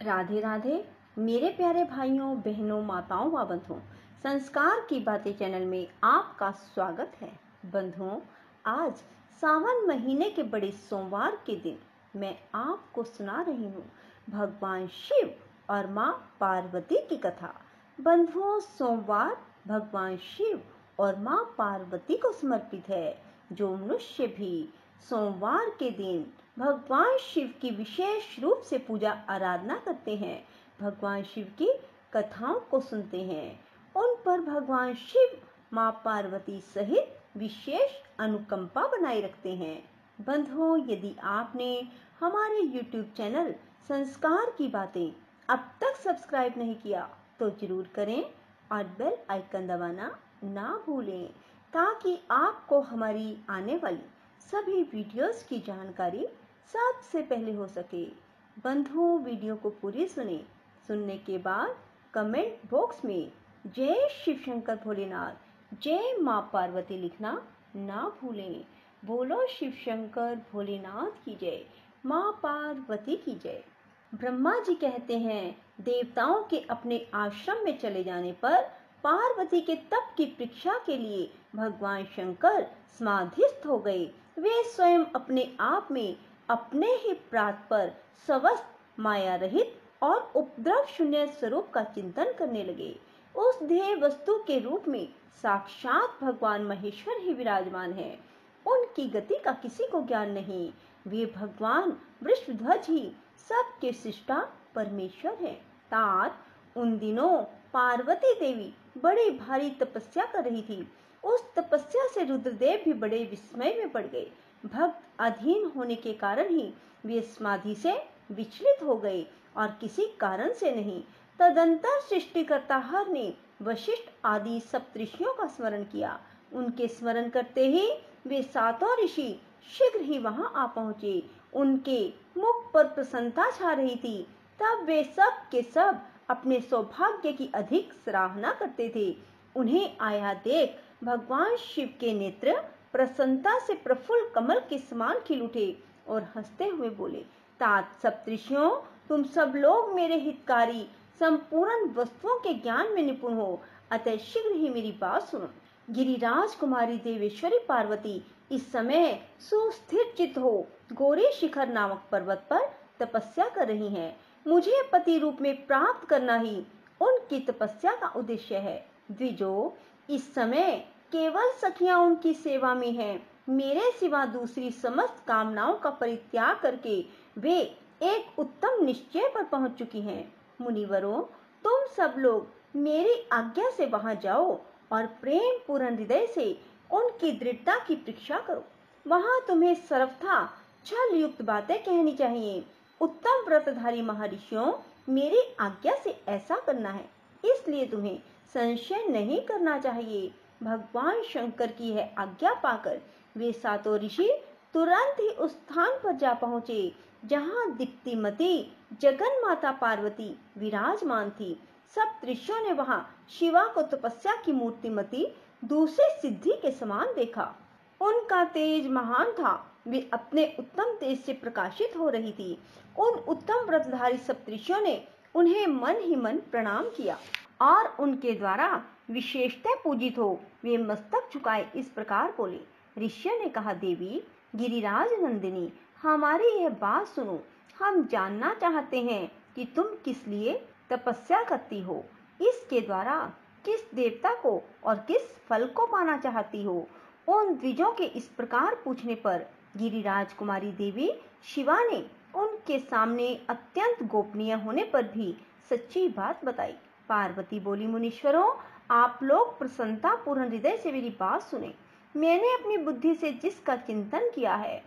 राधे राधे मेरे प्यारे भाइयों बहनों माताओं व बंधुओं, संस्कार की बातें चैनल में आपका स्वागत है। बंधुओं, आज सावन महीने के बड़े सोमवार के दिन मैं आपको सुना रही हूँ भगवान शिव और माँ पार्वती की कथा। बंधुओं, सोमवार भगवान शिव और माँ पार्वती को समर्पित है। जो मनुष्य भी सोमवार के दिन भगवान शिव की विशेष रूप से पूजा आराधना करते हैं, भगवान शिव की कथाओं को सुनते हैं, उन पर भगवान शिव माँ पार्वती सहित विशेष अनुकंपा बनाए रखते हैं। बंधुओं, यदि आपने हमारे YouTube चैनल संस्कार की बातें अब तक सब्सक्राइब नहीं किया तो जरूर करें और बेल आइकन दबाना ना भूलें, ताकि आपको हमारी आने वाली सभी वीडियोस की जानकारी सबसे पहले हो सके। बंधुओं, वीडियो को पूरी सुनने के बाद कमेंट बॉक्स में जय शिव शंकर भोलेनाथ, जय माँ पार्वती लिखना ना भूलें। बोलो शिव शंकर भोलेनाथ की जय, माँ पार्वती की जय। ब्रह्मा जी कहते हैं, देवताओं के अपने आश्रम में चले जाने पर पार्वती के तप की परीक्षा के लिए भगवान शंकर समाधिस्थ हो गए। वे स्वयं अपने आप में अपने ही प्रात पर स्वस्थ माया रहित और उपद्रव शून्य स्वरूप का चिंतन करने लगे। उस ध्येय वस्तु के रूप में साक्षात भगवान महेश्वर ही विराजमान है। उनकी गति का किसी को ज्ञान नहीं। वे भगवान वृषध्वज ही सबके सृष्टा परमेश्वर है। तात उन दिनों पार्वती देवी बड़ी भारी तपस्या कर रही थी। उस तपस्या से रुद्रदेव भी बड़े विस्मय में पड़ गए। भक्त अधीन होने के कारण ही वे समाधि से विचलित हो गए और किसी कारण से नहीं। तदंतर सृष्टिकर्ता हर ने वशिष्ठ आदि सप्तऋषियों का स्मरण किया। उनके स्मरण करते ही वे सातों ऋषि शीघ्र ही वहां आ पहुंचे। उनके मुख पर प्रसन्नता छा रही थी। तब वे सब के सब अपने सौभाग्य की अधिक सराहना करते थे। उन्हें आया देख भगवान शिव के नेत्र प्रसन्नता से प्रफुल्ल कमल के समान खिल उठे और हंसते हुए बोले, तात सप्तऋषियों, तुम सब लोग मेरे हितकारी संपूर्ण वस्तुओं के ज्ञान में निपुण हो, अतः शीघ्र ही मेरी बात सुनो। गिरिराज कुमारी देवेश्वरी पार्वती इस समय सुस्थिर चित्त हो गौरी शिखर नामक पर्वत पर तपस्या कर रही हैं। मुझे पति रूप में प्राप्त करना ही उनकी तपस्या का उद्देश्य है। द्विजो, इस समय केवल सखियां उनकी सेवा में हैं। मेरे सिवा दूसरी समस्त कामनाओं का परित्याग करके वे एक उत्तम निश्चय पर पहुंच चुकी हैं। मुनिवरों, तुम सब लोग मेरी आज्ञा से वहां जाओ और प्रेम पूर्ण हृदय से उनकी दृढ़ता की परीक्षा करो। वहां तुम्हें सर्वथा छल युक्त बातें कहनी चाहिए। उत्तम व्रतधारी महर्षियों, मेरी आज्ञा से ऐसा करना है, इसलिए तुम्हें संशय नहीं करना चाहिए। भगवान शंकर की है आज्ञा पाकर वे सातों ऋषि तुरंत ही उस स्थान पर जा पहुंचे जहां दीप्तिमती जगन माता पार्वती विराजमान थी। सब ऋषियों ने वहां शिवा को तपस्या की मूर्तिमती दूसरी सिद्धि के समान देखा। उनका तेज महान था। वे अपने उत्तम तेज से प्रकाशित हो रही थी। उन उत्तम व्रतधारी सप्तऋषियों ने उन्हें मन ही मन प्रणाम किया और उनके द्वारा विशेषतः पूजित हो वे मस्तक झुकाए इस प्रकार बोले। ऋषियों ने कहा, देवी गिरिराज नंदिनी, हमारी यह बात सुनो। हम जानना चाहते हैं कि तुम किस लिए तपस्या करती हो, इसके द्वारा किस देवता को और किस फल को पाना चाहती हो। उन द्विजों के इस प्रकार पूछने पर गिरिराज कुमारी देवी शिवा ने उनके सामने अत्यंत गोपनीय होने पर भी सच्ची बात बताई। पार्वती बोली, मुनीश्वरों, आप लोग प्रसन्नता पूर्ण हृदय से मेरी बात सुने। मैंने अपनी बुद्धि से जिसका चिंतन किया है,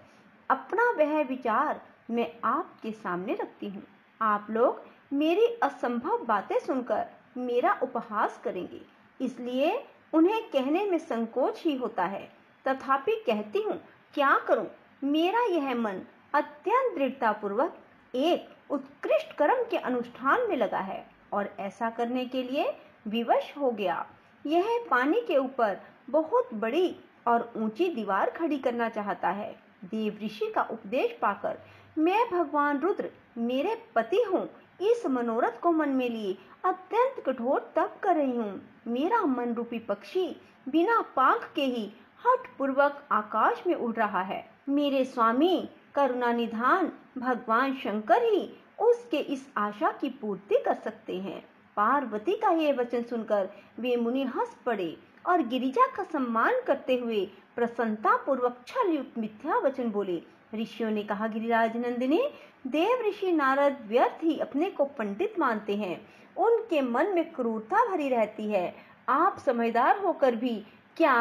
अपना वह विचार मैं आपके सामने रखती हूँ। आप लोग मेरी असंभव बातें सुनकर मेरा उपहास करेंगे, इसलिए उन्हें कहने में संकोच ही होता है। तथापि कहती हूँ, क्या करूँ, मेरा यह मन अत्यंत दृढ़ता पूर्वक एक उत्कृष्ट कर्म के अनुष्ठान में लगा है और ऐसा करने के लिए विवश हो गया। यह पानी के ऊपर बहुत बड़ी और ऊंची दीवार खड़ी करना चाहता है। देव ऋषि का उपदेश पाकर मैं भगवान रुद्र मेरे पति हूँ, इस मनोरथ को मन में लिए अत्यंत कठोर तप कर रही हूँ। मेरा मन रूपी पक्षी बिना पाख के ही हठ पूर्वक आकाश में उड़ रहा है। मेरे स्वामी करुणा निधान भगवान शंकर ही उसके इस आशा की पूर्ति कर सकते हैं। पार्वती का यह वचन सुनकर वे मुनि हंस पड़े और गिरिजा का सम्मान करते हुए प्रसन्नता पूर्वक छल युक्त मिथ्या वचन बोले। ऋषियों ने कहा, गिरिराज नंदिनी, देव ऋषि नारद व्यर्थ ही अपने को पंडित मानते हैं। उनके मन में क्रूरता भरी रहती है। आप समझदार होकर भी क्या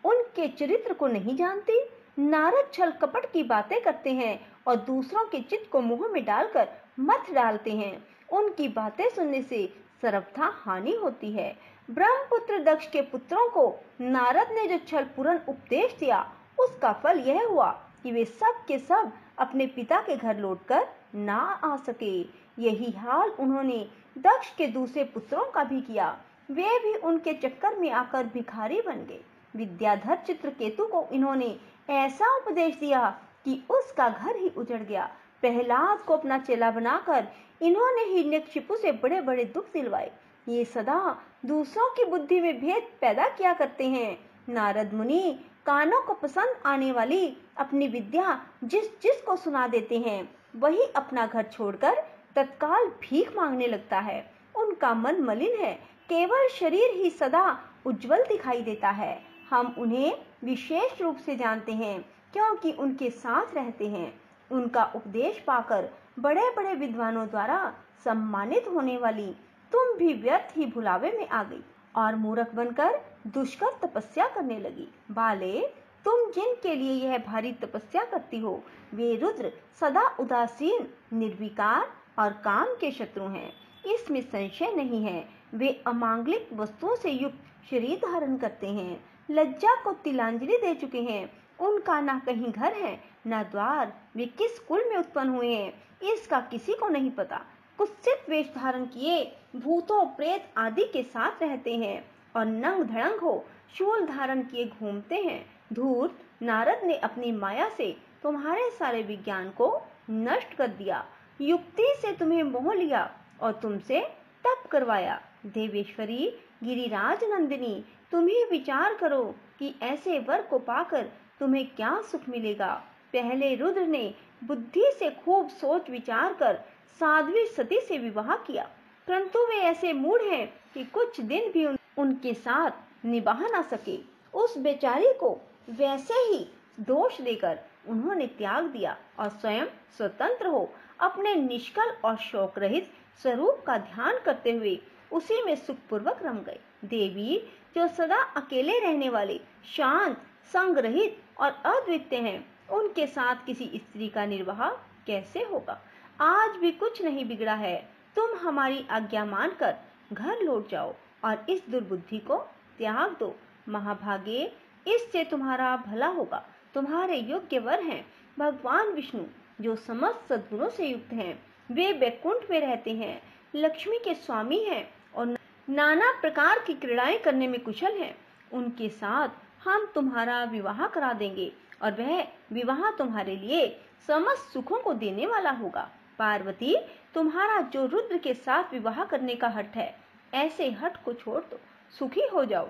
उनके चरित्र को नहीं जानती? नारद छल कपट की बातें करते हैं और दूसरों के चित्त को मुंह में डालकर मत डालते हैं। उनकी बातें सुनने से सर्वथा हानि होती है। ब्रह्मपुत्र दक्ष के पुत्रों को नारद ने जो छल पूर्ण उपदेश दिया, उसका फल यह हुआ कि वे सब के सब अपने पिता के घर लौटकर ना आ सके। यही हाल उन्होंने दक्ष के दूसरे पुत्रों का भी किया। वे भी उनके चक्कर में आकर भिखारी बन गए। विद्याधर चित्रकेतु को इन्होंने ऐसा उपदेश दिया कि उसका घर ही उजड़ गया। प्रहलाद को अपना चेला बनाकर इन्होंने हिरण्यकशिपु से बड़े बड़े दुख दिलवाए। ये सदा दूसरों की बुद्धि में भेद पैदा किया करते हैं। नारद मुनि कानों को पसंद आने वाली अपनी विद्या जिस जिस को सुना देते हैं, वही अपना घर छोड़कर तत्काल भीख मांगने लगता है। उनका मन मलिन है, केवल शरीर ही सदा उज्जवल दिखाई देता है। हम उन्हें विशेष रूप से जानते हैं क्योंकि उनके साथ रहते हैं। उनका उपदेश पाकर बड़े बड़े विद्वानों द्वारा सम्मानित होने वाली तुम भी व्यर्थ ही भुलावे में आ गई और मूर्ख बनकर दुष्कर तपस्या करने लगी। बाले, तुम जिनके लिए यह भारी तपस्या करती हो, वे रुद्र सदा उदासीन, निर्विकार और काम के शत्रु हैं। इसमें संशय नहीं है। वे अमांगलिक वस्तुओं से युक्त शरीर धारण करते हैं, लज्जा को तिलांजलि दे चुके हैं। उनका ना कहीं घर है ना द्वार। वे किस कुल में उत्पन्न हुए हैं, इसका किसी को नहीं पता। कुत्सित वेश धारण किए भूतों प्रेत आदि के साथ रहते हैं और नंग धड़ंग हो शूल धारण किए घूमते हैं। धूर्त, नारद ने अपनी माया से तुम्हारे सारे विज्ञान को नष्ट कर दिया, युक्ति से तुम्हें मोह लिया और तुमसे तप करवाया। देवेश्वरी गिरिराज नंदिनी, तुम ही विचार करो कि ऐसे वर को पाकर तुम्हें क्या सुख मिलेगा। पहले रुद्र ने बुद्धि से खूब सोच विचार कर साध्वी सती से विवाह किया, परंतु वे ऐसे मूढ़ हैं कि कुछ दिन भी उनके साथ निभा ना सके। उस बेचारी को वैसे ही दोष देकर उन्होंने त्याग दिया और स्वयं स्वतंत्र हो अपने निष्कल और शोक रहित स्वरूप का ध्यान करते हुए उसी में सुखपूर्वक रम गए। देवी, जो सदा अकेले रहने वाले, शांत, संग रहित और अद्वितीय हैं, उनके साथ किसी स्त्री का निर्वाह कैसे होगा? आज भी कुछ नहीं बिगड़ा है। तुम हमारी आज्ञा मानकर घर लौट जाओ और इस दुर्बुद्धि को त्याग दो। महाभागे, इससे तुम्हारा भला होगा। तुम्हारे योग्य वर हैं भगवान विष्णु, जो समस्त सद्गुणों से युक्त हैं। वे वैकुंठ में रहते हैं, लक्ष्मी के स्वामी हैं और नाना प्रकार की क्रीड़ाएं करने में कुशल हैं। उनके साथ हम तुम्हारा विवाह करा देंगे और वह विवाह तुम्हारे लिए समस्त सुखों को देने वाला होगा। पार्वती, तुम्हारा जो रुद्र के साथ विवाह करने का हठ है, ऐसे हठ को छोड़ दो, सुखी हो जाओ।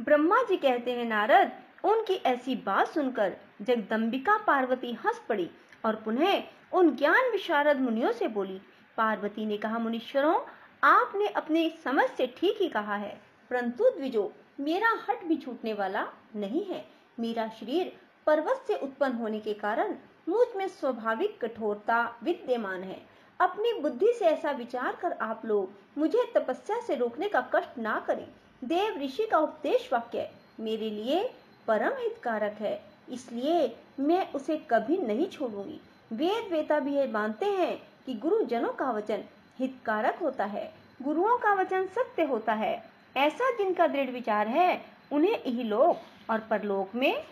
ब्रह्मा जी कहते हैं, नारद, उनकी ऐसी बात सुनकर जगदम्बिका पार्वती हंस पड़ी और पुनः उन ज्ञान विशारद मुनियों से बोली। पार्वती ने कहा, मुनीश्वरों, आपने अपनी समझ से ठीक ही कहा है, परंतु द्विजो, मेरा हठ भी छूटने वाला नहीं है। मेरा शरीर पर्वत से उत्पन्न होने के कारण मुझ में स्वाभाविक कठोरता विद्यमान है। अपनी बुद्धि से ऐसा विचार कर आप लोग मुझे तपस्या से रोकने का कष्ट ना करें। देव ऋषि का उपदेश वाक्य मेरे लिए परम हितकारक है, इसलिए मैं उसे कभी नहीं छोड़ूंगी। वेद वेता भी ये मानते हैं कि गुरुजनों का वचन हितकारक होता है, गुरुओं का वचन सत्य होता है। ऐसा जिनका दृढ़ विचार है, उन्हें इहलोक और परलोक में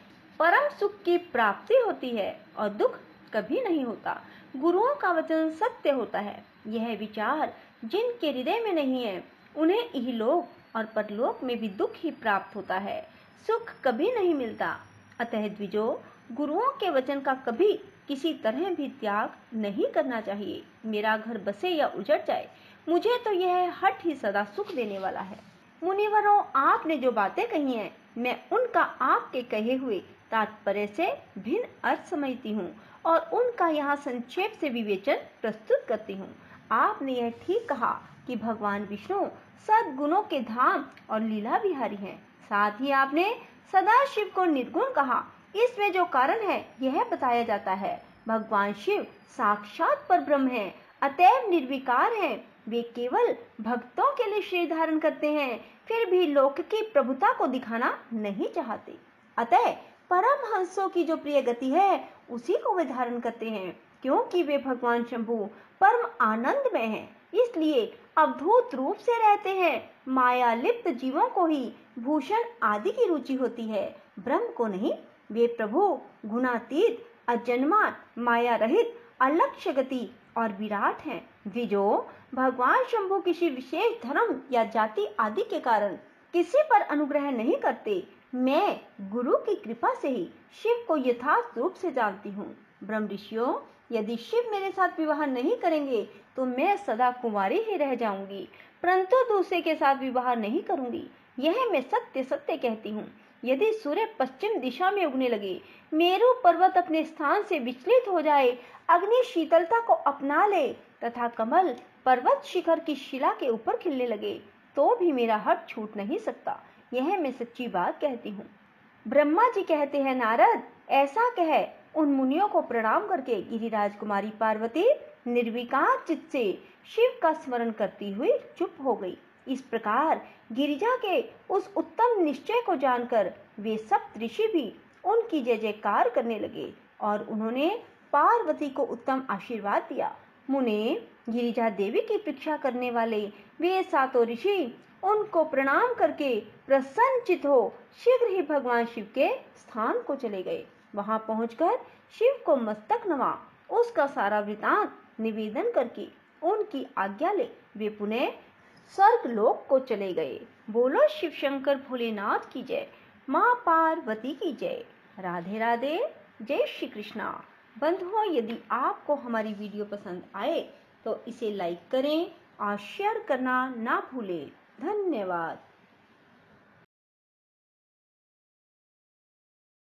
परम सुख की प्राप्ति होती है और दुख कभी नहीं होता। गुरुओं का वचन सत्य होता है। यह विचार जिनके हृदय में नहीं है, उन्हें इहलोक और परलोक में भी दुख ही प्राप्त होता है, सुख कभी नहीं मिलता। अतः द्विजो, गुरुओं के वचन का कभी किसी तरह भी त्याग नहीं करना चाहिए। मेरा घर बसे या उजड़ जाए, मुझे तो यह हट ही सदा सुख देने वाला है। मुनिवरों, आपने जो बातें कही हैं, मैं उनका आपके कहे हुए तात्पर्य से भिन्न अर्थ समझती हूँ और उनका यहाँ संक्षेप से विवेचन प्रस्तुत करती हूँ। आपने यह ठीक कहा कि भगवान विष्णु सद्गुणों के धाम और लीला विहारी हैं। साथ ही आपने सदाशिव को निर्गुण कहा। इसमें जो कारण है यह बताया जाता है। भगवान शिव साक्षात परब्रह्म हैं, अतएव निर्विकार हैं। वे केवल भक्तों के लिए शरीर धारण करते हैं, फिर भी लोक की प्रभुता को दिखाना नहीं चाहते। अतः परमहंसों की जो प्रिय गति है उसी को वे धारण करते हैं। क्योंकि वे भगवान शंभु परम आनंद में हैं, इसलिए अवधूत रूप से रहते हैं। माया लिप्त जीवों को ही भूषण आदि की रुचि होती है, ब्रह्म को नहीं। वे प्रभु गुणातीत, अजन्मा, माया रहित, अलक्ष्य गति और विराट हैं। द्विजो, भगवान शंभु किसी विशेष धर्म या जाति आदि के कारण किसी पर अनुग्रह नहीं करते। मैं गुरु की कृपा से ही शिव को यथार्थ रूप से जानती हूँ। ब्रह्म ऋषियों, यदि शिव मेरे साथ विवाह नहीं करेंगे तो मैं सदा कुंवारी ही रह जाऊंगी, परंतु दूसरे के साथ विवाह नहीं करूंगी। यह मैं सत्य सत्य कहती हूँ। यदि सूर्य पश्चिम दिशा में उगने लगे, मेरू पर्वत अपने स्थान से विचलित हो जाए, अग्नि शीतलता को अपना ले तथा कमल पर्वत शिखर की शिला के ऊपर खिलने लगे, तो भी मेरा हट छूट नहीं सकता। यह मैं सच्ची बात कहती हूँ। ब्रह्मा जी कहते हैं, नारद, ऐसा कह उन मुनियों को प्रणाम करके गिरिराज कुमारी पार्वती निर्विकार चित्त से शिव का स्मरण करती हुई चुप हो गई। इस प्रकार गिरिजा के उस उत्तम निश्चय को जानकर वे सप्त ऋषि भी उनकी जय जयकार करने लगे और उन्होंने पार्वती को उत्तम आशीर्वाद दिया। मुने, गिरिजा देवी की परीक्षा करने वाले वे सातों ऋषि उनको प्रणाम करके प्रसन्नचित हो शीघ्र ही भगवान शिव के स्थान को चले गए। वहां पहुंचकर शिव को मस्तक नवा उसका सारा वृतांत निवेदन करके उनकी आज्ञा ले वे पुनः स्वर्ग लोक को चले गए। बोलो शिव शंकर भोलेनाथ की जय, माँ पार्वती की जय। राधे राधे, जय श्री कृष्णा। बंधुओं, यदि आपको हमारी वीडियो पसंद आए तो इसे लाइक करें और शेयर करना ना भूलें। धन्यवाद।